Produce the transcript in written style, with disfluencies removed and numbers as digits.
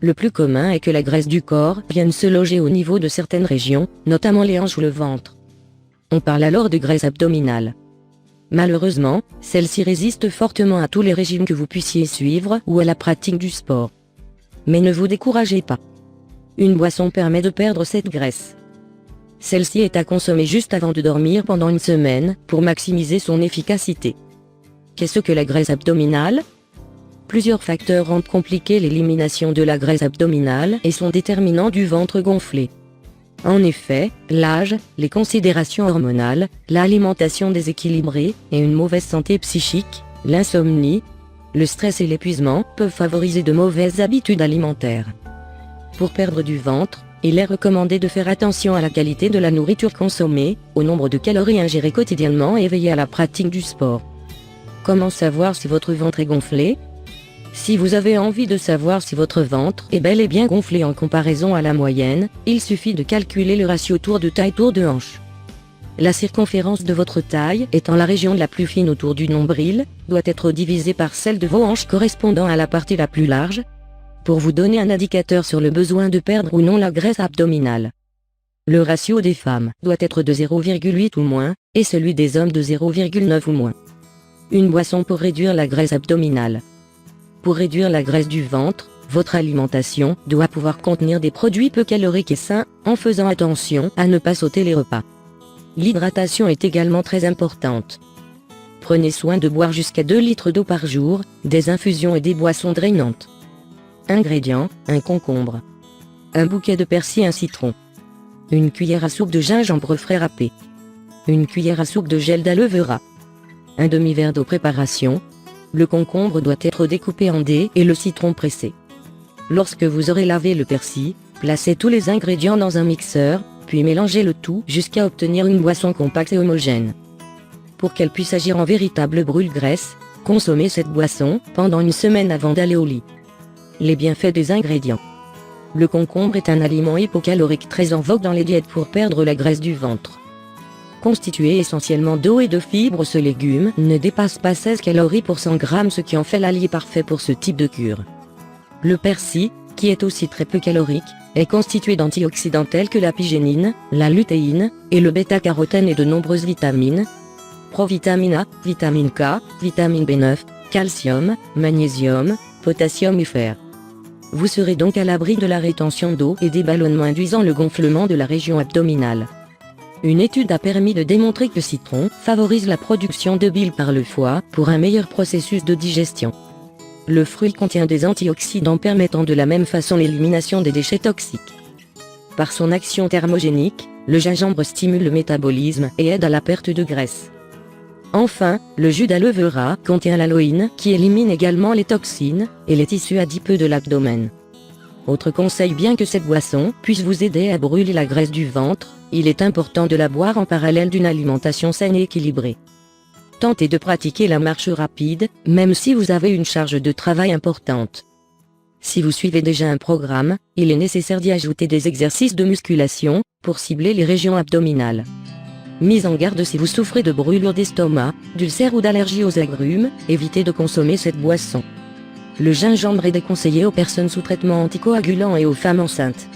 le plus commun est que la graisse du corps vienne se loger au niveau de certaines régions, notamment les hanches ou le ventre. On parle alors de graisse abdominale. Malheureusement, celle-ci résiste fortement à tous les régimes que vous puissiez suivre ou à la pratique du sport. Mais ne vous découragez pas. Une boisson permet de perdre cette graisse. Celle-ci est à consommer juste avant de dormir pendant une semaine pour maximiser son efficacité. Qu'est-ce que la graisse abdominale ? Plusieurs facteurs rendent compliquée l'élimination de la graisse abdominale et sont déterminants du ventre gonflé. En effet, l'âge, les considérations hormonales, l'alimentation déséquilibrée et une mauvaise santé psychique, l'insomnie, le stress et l'épuisement peuvent favoriser de mauvaises habitudes alimentaires. Pour perdre du ventre, il est recommandé de faire attention à la qualité de la nourriture consommée, au nombre de calories ingérées quotidiennement et veiller à la pratique du sport. Comment savoir si votre ventre est gonflé ? Si vous avez envie de savoir si votre ventre est bel et bien gonflé en comparaison à la moyenne, il suffit de calculer le ratio tour de taille tour de hanche. La circonférence de votre taille, étant la région la plus fine autour du nombril, doit être divisée par celle de vos hanches correspondant à la partie la plus large, pour vous donner un indicateur sur le besoin de perdre ou non la graisse abdominale. Le ratio des femmes doit être de 0,8 ou moins, et celui des hommes de 0,9 ou moins. Une boisson pour réduire la graisse abdominale. Pour réduire la graisse du ventre, votre alimentation doit pouvoir contenir des produits peu caloriques et sains, en faisant attention à ne pas sauter les repas. L'hydratation est également très importante. Prenez soin de boire jusqu'à 2 litres d'eau par jour, des infusions et des boissons drainantes. Ingrédients, un concombre, un bouquet de persil, un citron, une cuillère à soupe de gingembre frais râpé, une cuillère à soupe de gel d'aloe vera, un demi-verre d'eau préparation. Le concombre doit être découpé en dés et le citron pressé. Lorsque vous aurez lavé le persil, placez tous les ingrédients dans un mixeur, puis mélangez le tout jusqu'à obtenir une boisson compacte et homogène. Pour qu'elle puisse agir en véritable brûle-graisse, consommez cette boisson pendant une semaine avant d'aller au lit. Les bienfaits des ingrédients. Le concombre est un aliment hypocalorique très en vogue dans les diètes pour perdre la graisse du ventre. Constitué essentiellement d'eau et de fibres, ce légume ne dépasse pas 16 calories pour 100 grammes, ce qui en fait l'allié parfait pour ce type de cure. Le persil, qui est aussi très peu calorique, est constitué d'antioxydants tels que la pygénine, la lutéine, et le bêta-carotène et de nombreuses vitamines. Provitamine A, vitamine K, vitamine B9, calcium, magnésium, potassium et fer. Vous serez donc à l'abri de la rétention d'eau et des ballonnements induisant le gonflement de la région abdominale. Une étude a permis de démontrer que le citron favorise la production de bile par le foie pour un meilleur processus de digestion. Le fruit contient des antioxydants permettant de la même façon l'élimination des déchets toxiques. Par son action thermogénique, le gingembre stimule le métabolisme et aide à la perte de graisse. Enfin, le jus d'aloe vera contient l'aloïne qui élimine également les toxines et les tissus adipeux de l'abdomen. Autre conseil, bien que cette boisson puisse vous aider à brûler la graisse du ventre, il est important de la boire en parallèle d'une alimentation saine et équilibrée. Tentez de pratiquer la marche rapide, même si vous avez une charge de travail importante. Si vous suivez déjà un programme, il est nécessaire d'y ajouter des exercices de musculation, pour cibler les régions abdominales. Mise en garde: si vous souffrez de brûlures d'estomac, d'ulcères ou d'allergies aux agrumes, évitez de consommer cette boisson. Le gingembre est déconseillé aux personnes sous traitement anticoagulant et aux femmes enceintes.